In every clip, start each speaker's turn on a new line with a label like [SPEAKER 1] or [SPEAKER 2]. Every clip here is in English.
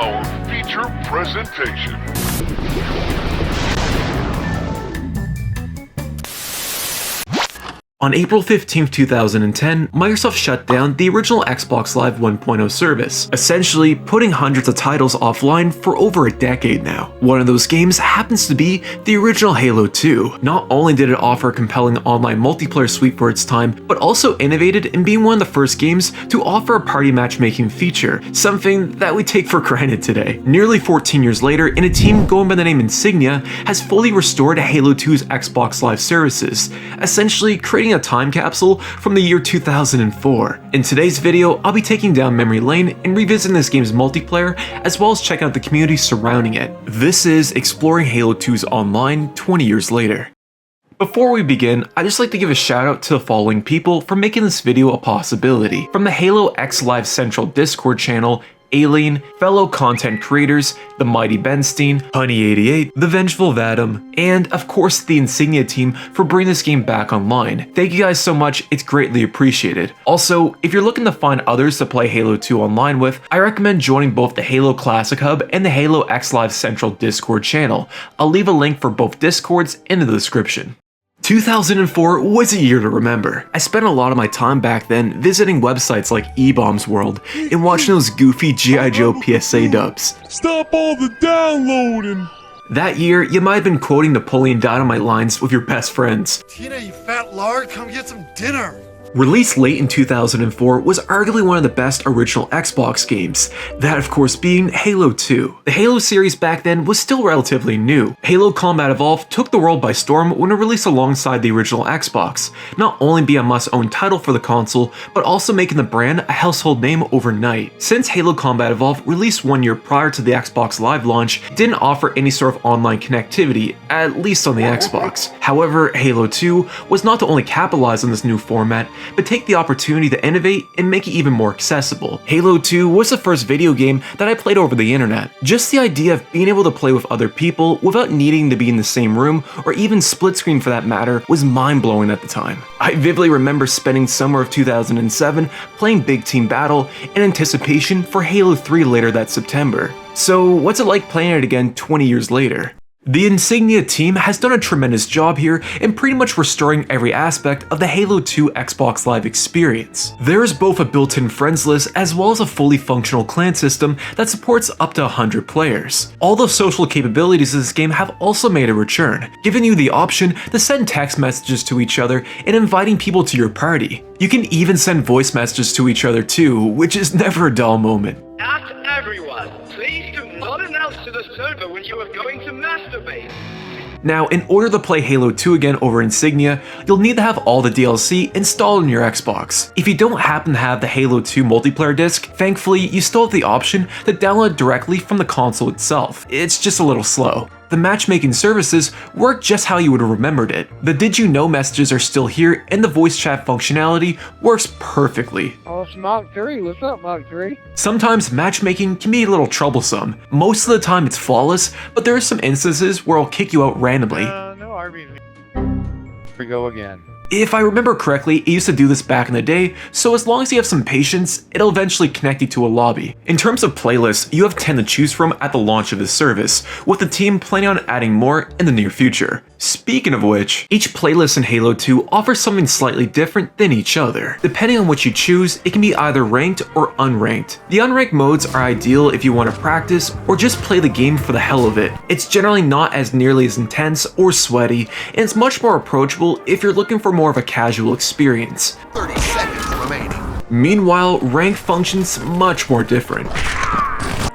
[SPEAKER 1] our feature presentation.
[SPEAKER 2] On April 15, 2010, Microsoft shut down the original Xbox Live 1.0 service, essentially putting hundreds of titles offline for over a decade now. One of those games happens to be the original Halo 2. Not only did it offer a compelling online multiplayer suite for its time, but also innovated in being one of the first games to offer a party matchmaking feature, something that we take for granted today. Nearly 14 years later, and a team going by the name Insignia has fully restored Halo 2's Xbox Live services, essentially creating a time capsule from the year 2004. In today's video, I'll be taking down memory lane and revisiting this game's multiplayer, as well as checking out the community surrounding it. This is Exploring Halo 2's Online 20 years later. Before we begin, I'd just like to give a shout out to the following people for making this video a possibility. From the Halo X Live Central Discord channel, Aileen, fellow content creators, the Mighty Benstein, Honey88, the Vengeful Vadim, and of course the Insignia team for bringing this game back online. Thank you guys so much, it's greatly appreciated. Also, if you're looking to find others to play Halo 2 online with, I recommend joining both the Halo Classic Hub and the Halo X Live Central Discord channel. I'll leave a link for both Discords in the description. 2004 was a year to remember. I spent a lot of my time back then visiting websites like eBombs World and watching those goofy G.I. Joe PSA dubs.
[SPEAKER 3] Stop all the downloading!
[SPEAKER 2] That year, you might have been quoting Napoleon Dynamite lines with your best friends.
[SPEAKER 4] Tina, you fat lard, come get some dinner!
[SPEAKER 2] Released late in 2004 was arguably one of the best original Xbox games, that of course being Halo 2. The Halo series back then was still relatively new. Halo Combat Evolved took the world by storm when it released alongside the original Xbox, not only being a must-own title for the console, but also making the brand a household name overnight. Since Halo Combat Evolved released 1 year prior to the Xbox Live launch, it didn't offer any sort of online connectivity, at least on the Xbox. However, Halo 2 was not to only capitalize on this new format, but take the opportunity to innovate and make it even more accessible. Halo 2 was the first video game that I played over the internet. Just the idea of being able to play with other people without needing to be in the same room, or even split screen for that matter, was mind-blowing at the time. I vividly remember spending summer of 2007 playing Big Team Battle in anticipation for Halo 3 later that September. So what's it like playing it again 20 years later? The Insignia team has done a tremendous job here in pretty much restoring every aspect of the Halo 2 Xbox Live experience. There is both a built-in friends list as well as a fully functional clan system that supports up to 100 players. All the social capabilities of this game have also made a return, giving you the option to send text messages to each other and inviting people to your party. You can even send voice messages to each other too, which is never a dull moment.
[SPEAKER 5] Ask everyone, please do not announce to the server when you are going to masturbate.
[SPEAKER 2] Now, in order to play Halo 2 again over Insignia, you'll need to have all the DLC installed on your Xbox. If you don't happen to have the Halo 2 multiplayer disc, thankfully you still have the option to download directly from the console itself. It's just a little slow. The matchmaking services work just how you would have remembered it. The did you know messages are still here, and the voice chat functionality works perfectly.
[SPEAKER 6] Oh, it's Mark 3. What's up, Mark 3?
[SPEAKER 2] Sometimes matchmaking can be a little troublesome. Most of the time it's flawless, but there are some instances where it'll kick you out randomly.
[SPEAKER 6] No RBV. Here we go again.
[SPEAKER 2] If I remember correctly, it used to do this back in the day, so as long as you have some patience, it'll eventually connect you to a lobby. In terms of playlists, you have 10 to choose from at the launch of this service, with the team planning on adding more in the near future. Speaking of which, each playlist in Halo 2 offers something slightly different than each other. Depending on what you choose, it can be either ranked or unranked. The unranked modes are ideal if you want to practice or just play the game for the hell of it. It's generally not as nearly as intense or sweaty, and it's much more approachable if you're looking for more of a casual experience.
[SPEAKER 4] 30 seconds remaining.
[SPEAKER 2] Meanwhile, rank functions much more different.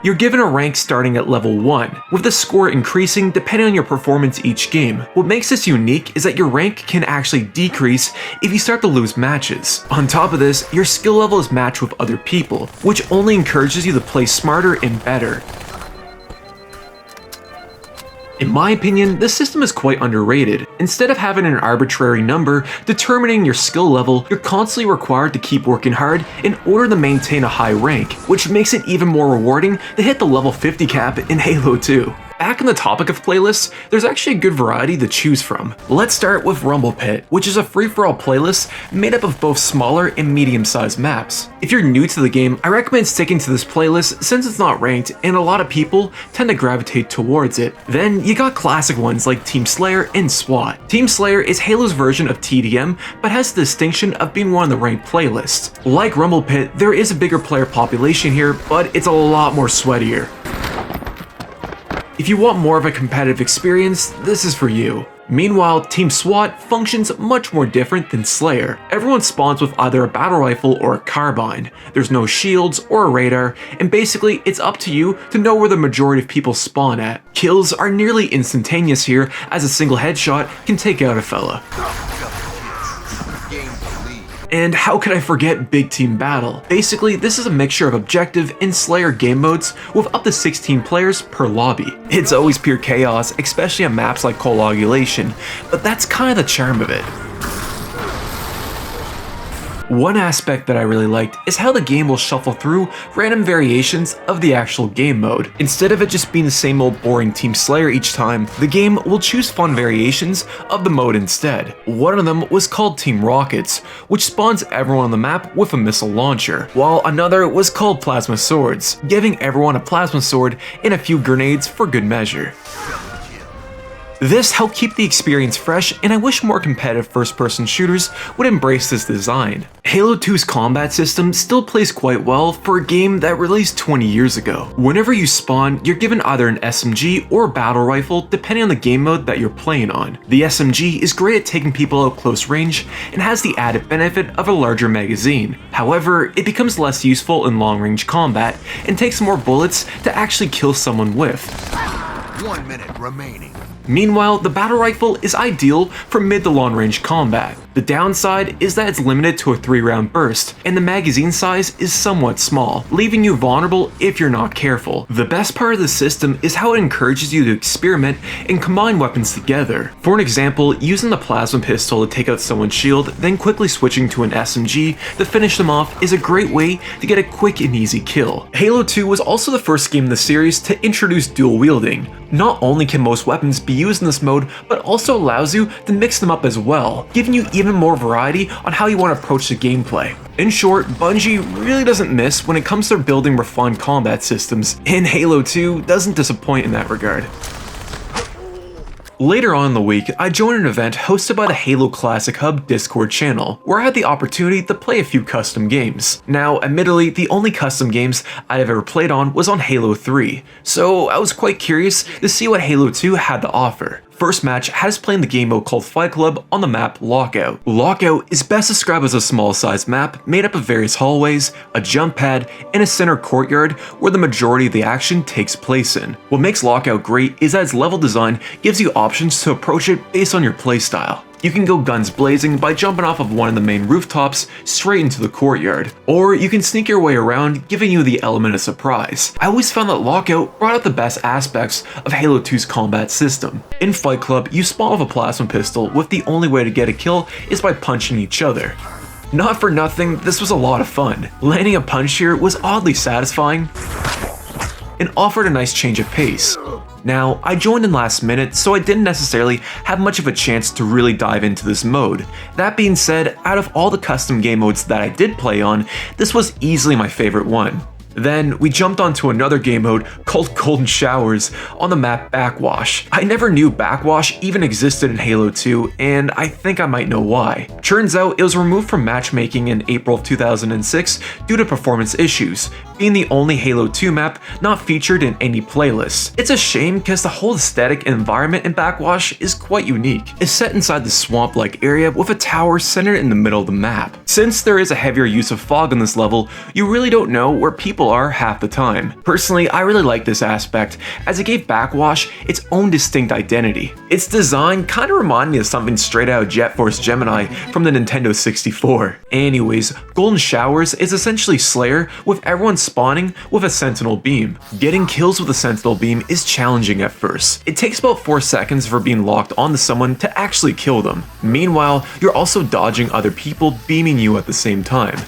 [SPEAKER 2] You're given a rank starting at level 1, with the score increasing depending on your performance each game. What makes this unique is that your rank can actually decrease if you start to lose matches. On top of this, your skill level is matched with other people, which only encourages you to play smarter and better. In my opinion, this system is quite underrated. Instead of having an arbitrary number determining your skill level, you're constantly required to keep working hard in order to maintain a high rank, which makes it even more rewarding to hit the level 50 cap in Halo 2. Back on the topic of playlists, there's actually a good variety to choose from. Let's start with Rumble Pit, which is a free-for-all playlist made up of both smaller and medium-sized maps. If you're new to the game, I recommend sticking to this playlist since it's not ranked and a lot of people tend to gravitate towards it. Then you got classic ones like Team Slayer and SWAT. Team Slayer is Halo's version of TDM, but has the distinction of being one of the ranked playlists. Like Rumble Pit, there is a bigger player population here, but it's a lot more sweatier. If you want more of a competitive experience, this is for you. Meanwhile, Team SWAT functions much more different than Slayer. Everyone spawns with either a battle rifle or a carbine. There's no shields or a radar, and basically it's up to you to know where the majority of people spawn at. Kills are nearly instantaneous here, as a single headshot can take out a fella. And how could I forget Big Team Battle? Basically, this is a mixture of objective and Slayer game modes with up to 16 players per lobby. It's always pure chaos, especially on maps like Coagulation, but that's kind of the charm of it. One aspect that I really liked is how the game will shuffle through random variations of the actual game mode. Instead of it just being the same old boring Team Slayer each time, the game will choose fun variations of the mode instead. One of them was called Team Rockets, which spawns everyone on the map with a missile launcher, while another was called Plasma Swords, giving everyone a plasma sword and a few grenades for good measure. This helped keep the experience fresh, and I wish more competitive first-person shooters would embrace this design. Halo 2's combat system still plays quite well for a game that released 20 years ago. Whenever you spawn, you're given either an SMG or a battle rifle depending on the game mode that you're playing on. The SMG is great at taking people out close range and has the added benefit of a larger magazine. However, it becomes less useful in long-range combat and takes more bullets to actually kill someone with.
[SPEAKER 4] 1 minute remaining.
[SPEAKER 2] Meanwhile, the battle rifle is ideal for mid to long range combat. The downside is that it's limited to a 3-round burst, and the magazine size is somewhat small, leaving you vulnerable if you're not careful. The best part of the system is how it encourages you to experiment and combine weapons together. For an example, using the plasma pistol to take out someone's shield, then quickly switching to an SMG to finish them off is a great way to get a quick and easy kill. Halo 2 was also the first game in the series to introduce dual wielding. Not only can most weapons be used in this mode, but also allows you to mix them up as well, giving you even more variety on how you want to approach the gameplay. In short, Bungie really doesn't miss when it comes to building refined combat systems, and Halo 2 doesn't disappoint in that regard. Later on in the week, I joined an event hosted by the Halo Classic Hub Discord channel, where I had the opportunity to play a few custom games. Now, admittedly, the only custom games I'd ever played on was on Halo 3, so I was quite curious to see what Halo 2 had to offer. First match had us playing the game mode called Fight Club on the map Lockout. Lockout is best described as a small-sized map made up of various hallways, a jump pad, and a center courtyard where the majority of the action takes place in. What makes Lockout great is that its level design gives you options to approach it based on your playstyle. You can go guns blazing by jumping off of one of the main rooftops straight into the courtyard, or you can sneak your way around, giving you the element of surprise. I always found that Lockout brought out the best aspects of Halo 2's combat system. In Fight Club, you spawn with a plasma pistol, with the only way to get a kill is by punching each other. Not for nothing, this was a lot of fun. Landing a punch here was oddly satisfying and offered a nice change of pace. Now, I joined in last minute, so I didn't necessarily have much of a chance to really dive into this mode. That being said, out of all the custom game modes that I did play on, this was easily my favorite one. Then, we jumped onto another game mode called Golden Showers on the map Backwash. I never knew Backwash even existed in Halo 2, and I think I might know why. Turns out it was removed from Matchmaking in April of 2006 due to performance issues, being the only Halo 2 map not featured in any playlist. It's a shame because the whole aesthetic and environment in Backwash is quite unique. It's set inside the swamp-like area with a tower centered in the middle of the map. Since there is a heavier use of fog on this level, you really don't know where people are half the time. Personally, I really like this aspect, as it gave Backwash its own distinct identity. Its design kinda reminded me of something straight out of Jet Force Gemini from the Nintendo 64. Anyways, Golden Showers is essentially Slayer, with everyone spawning with a sentinel beam. Getting kills with a sentinel beam is challenging at first. It takes about 4 seconds for being locked onto someone to actually kill them. Meanwhile, you're also dodging other people beaming you at the same time.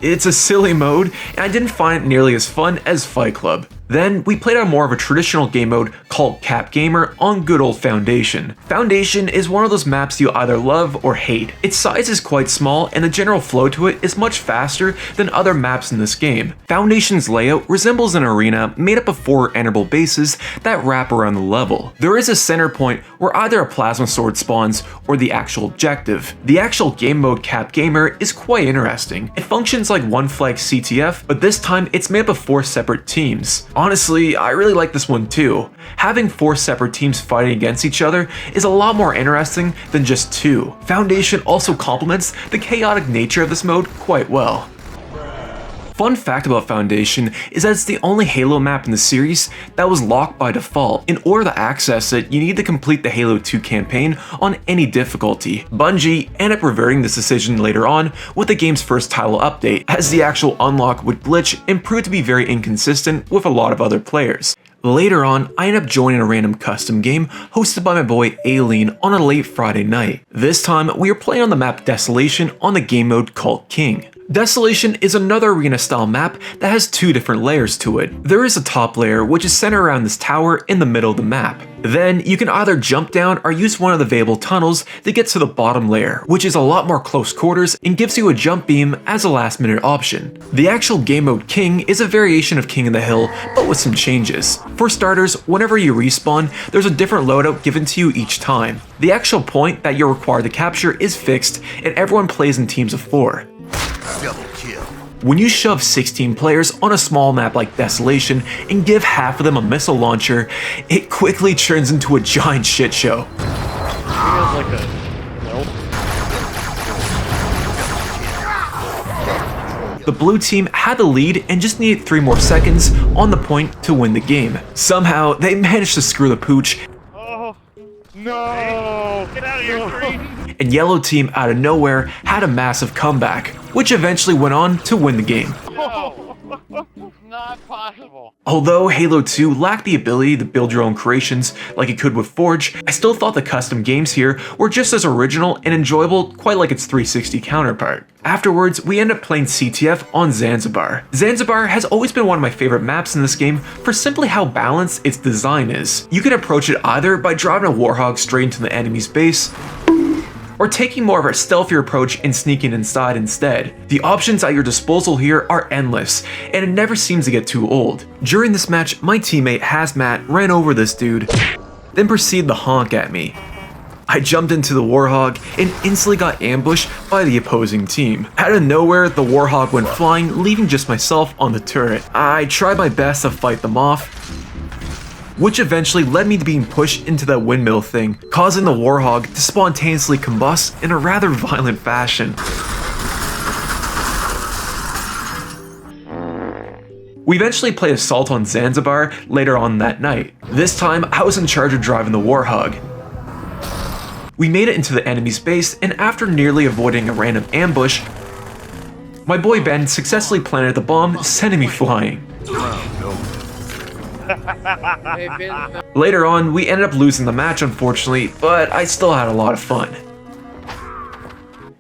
[SPEAKER 2] It's a silly mode, and I didn't find it nearly as fun as Fight Club. Then we played on more of a traditional game mode called Cap Gamer on good old Foundation. Foundation is one of those maps you either love or hate. Its size is quite small and the general flow to it is much faster than other maps in this game. Foundation's layout resembles an arena made up of 4 enterable bases that wrap around the level. There is a center point where either a plasma sword spawns or the actual objective. The actual game mode Cap Gamer is quite interesting. It functions like one flag CTF, but this time it's made up of 4 separate teams. Honestly, I really like this one too. Having 4 separate teams fighting against each other is a lot more interesting than just 2. Foundation also complements the chaotic nature of this mode quite well. Fun fact about Foundation is that it's the only Halo map in the series that was locked by default. In order to access it, you need to complete the Halo 2 campaign on any difficulty. Bungie ended up reverting this decision later on with the game's first title update, as the actual unlock would glitch and prove to be very inconsistent with a lot of other players. Later on, I ended up joining a random custom game hosted by my boy Aileen on a late Friday night. This time, we were playing on the map Desolation on the game mode called King. Desolation is another arena style map that has 2 different layers to it. There is a top layer which is centered around this tower in the middle of the map. Then you can either jump down or use one of the available tunnels to get to the bottom layer, which is a lot more close quarters and gives you a jump beam as a last minute option. The actual game mode King is a variation of King of the Hill, but with some changes. For starters, whenever you respawn, there's a different loadout given to you each time. The actual point that you're required to capture is fixed, and everyone plays in teams of 4.
[SPEAKER 4] Double kill.
[SPEAKER 2] When you shove 16 players on a small map like Desolation and give half of them a missile launcher, it quickly turns into a giant shit show. The blue team had the lead and just needed 3 more seconds on the point to win the game. Somehow, they managed to screw the pooch.
[SPEAKER 3] Oh, no!
[SPEAKER 5] Get out of here, Green!
[SPEAKER 2] And yellow team out of nowhere had a massive comeback, which eventually went on to win the game.
[SPEAKER 6] No, not possible.
[SPEAKER 2] Although Halo 2 lacked the ability to build your own creations like it could with Forge, I still thought the custom games here were just as original and enjoyable, quite like its 360 counterpart. Afterwards, we ended up playing CTF on Zanzibar. Zanzibar has always been one of my favorite maps in this game for simply how balanced its design is. You can approach it either by driving a Warhog straight into the enemy's base, or taking more of a stealthier approach and sneaking inside instead. The options at your disposal here are endless, and it never seems to get too old. During this match, my teammate Hazmat ran over this dude, then proceeded to honk at me. I jumped into the Warhog and instantly got ambushed by the opposing team. Out of nowhere, the Warhog went flying, leaving just myself on the turret. I tried my best to fight them off, which eventually led me to being pushed into that windmill thing, causing the Warhog to spontaneously combust in a rather violent fashion. We eventually played Assault on Zanzibar later on that night. This time, I was in charge of driving the Warhog. We made it into the enemy's base, and after nearly avoiding a random ambush, my boy Ben successfully planted the bomb, sending me flying. Later on, we ended up losing the match unfortunately, but I still had a lot of fun.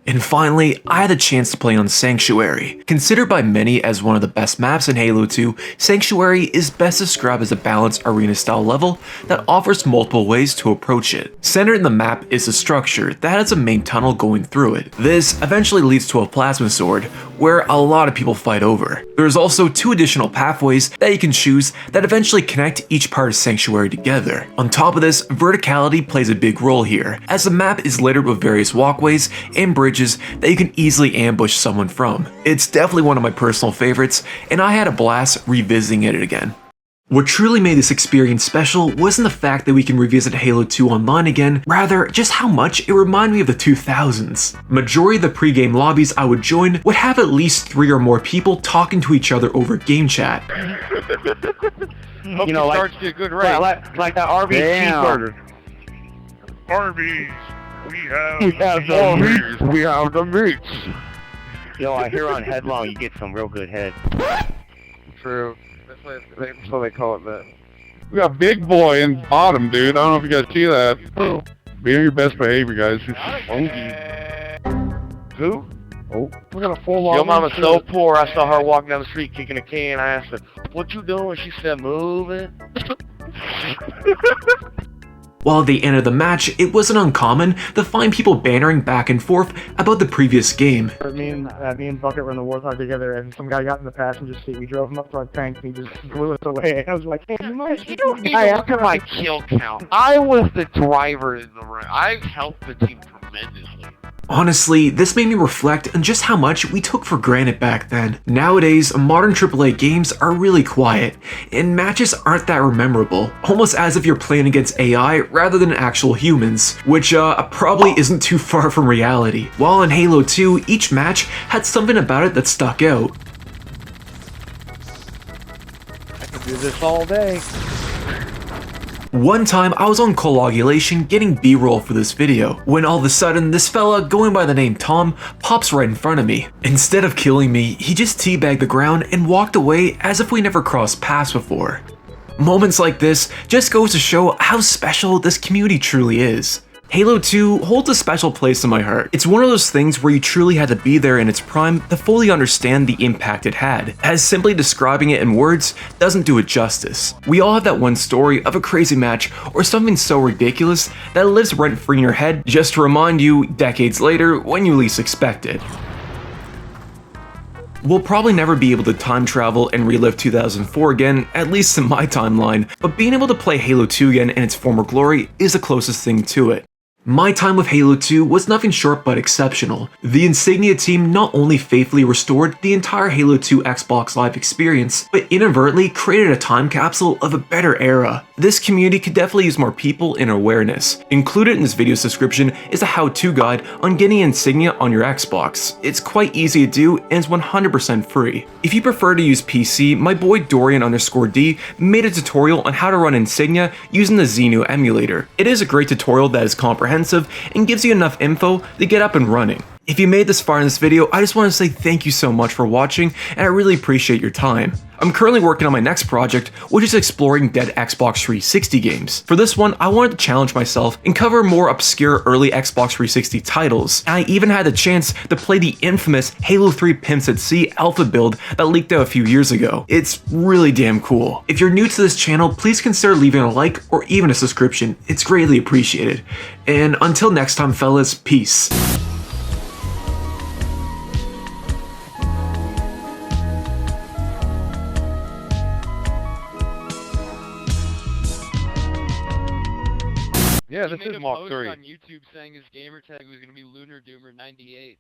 [SPEAKER 2] And finally, I had a chance to play on Sanctuary. Considered by many as one of the best maps in Halo 2, Sanctuary is best described as a balanced arena-style level that offers multiple ways to approach it. Centered in the map is a structure that has a main tunnel going through it. This eventually leads to a plasma sword, where a lot of people fight over. There's also 2 additional pathways that you can choose that eventually connect each part of Sanctuary together. On top of this, verticality plays a big role here, as the map is littered with various walkways and bridges that you can easily ambush someone from. It's definitely one of my personal favorites, and I had a blast revisiting it again. What truly made this experience special wasn't the fact that we can revisit Halo 2 online again, rather just how much it reminded me of the 2000s. Majority of the pre-game lobbies I would join would have at least 3 or more people talking to each other over game chat.
[SPEAKER 6] You know, like a good rate. Like that Arby's cheeseburger.
[SPEAKER 3] Arby's, we have
[SPEAKER 6] the
[SPEAKER 3] meats.
[SPEAKER 6] We have the meats. Yo, I hear on Headlong you get some real good head. True. That's what they call it that.
[SPEAKER 3] We got Big Boy in bottom, dude. I don't know if you guys see that. Be on your best behavior, guys.
[SPEAKER 6] Who?
[SPEAKER 3] Oh, we got a full on.
[SPEAKER 6] Your mama's so poor, I saw her walking down the street kicking a can. I asked her, What you doing? She said moving.
[SPEAKER 2] While at the end of the match, it wasn't uncommon to find people bantering back and forth about the previous game.
[SPEAKER 7] Me and Bucket were in the Warthog together, and some guy got in the passenger seat. We drove him up to our tank, and he just blew us away. I was like, hey, you might...
[SPEAKER 6] You don't need to look at my kill count. I was the driver in the room. I've helped the team tremendously.
[SPEAKER 2] Honestly, this made me reflect on just how much we took for granted back then. Nowadays, modern AAA games are really quiet, and matches aren't that memorable, almost as if you're playing against AI rather than actual humans, which probably isn't too far from reality. While in Halo 2, each match had something about it that stuck out.
[SPEAKER 7] I could do this all day.
[SPEAKER 2] One time, I was on coagulation getting B-roll for this video, when all of a sudden, this fella going by the name Tom pops right in front of me. Instead of killing me, he just teabagged the ground and walked away as if we never crossed paths before. Moments like this just goes to show how special this community truly is. Halo 2 holds a special place in my heart. It's one of those things where you truly had to be there in its prime to fully understand the impact it had, as simply describing it in words doesn't do it justice. We all have that one story of a crazy match or something so ridiculous that lives rent-free in your head just to remind you decades later when you least expect it. We'll probably never be able to time travel and relive 2004 again, at least in my timeline, but being able to play Halo 2 again in its former glory is the closest thing to it. My time with Halo 2 was nothing short but exceptional. The Insignia team not only faithfully restored the entire Halo 2 Xbox Live experience, but inadvertently created a time capsule of a better era. This community could definitely use more people and awareness. Included in this video's description is a how-to guide on getting Insignia on your Xbox. It's quite easy to do and is 100% free. If you prefer to use PC, my boy Dorian_D made a tutorial on how to run Insignia using the Xenu emulator. It is a great tutorial that is comprehensive and gives you enough info to get up and running. If you made this far in this video, I just want to say thank you so much for watching, and I really appreciate your time. I'm currently working on my next project, which is exploring dead Xbox 360 games. For this one, I wanted to challenge myself and cover more obscure early Xbox 360 titles. And I even had the chance to play the infamous Halo 3 Pimps at Sea alpha build that leaked out a few years ago. It's really damn cool. If you're new to this channel, please consider leaving a like or even a subscription. It's greatly appreciated. And until next time, fellas, peace.
[SPEAKER 3] Yeah, this is Mark 3.
[SPEAKER 5] on YouTube saying his gamer tag was gonna be Lunar Doomer 98.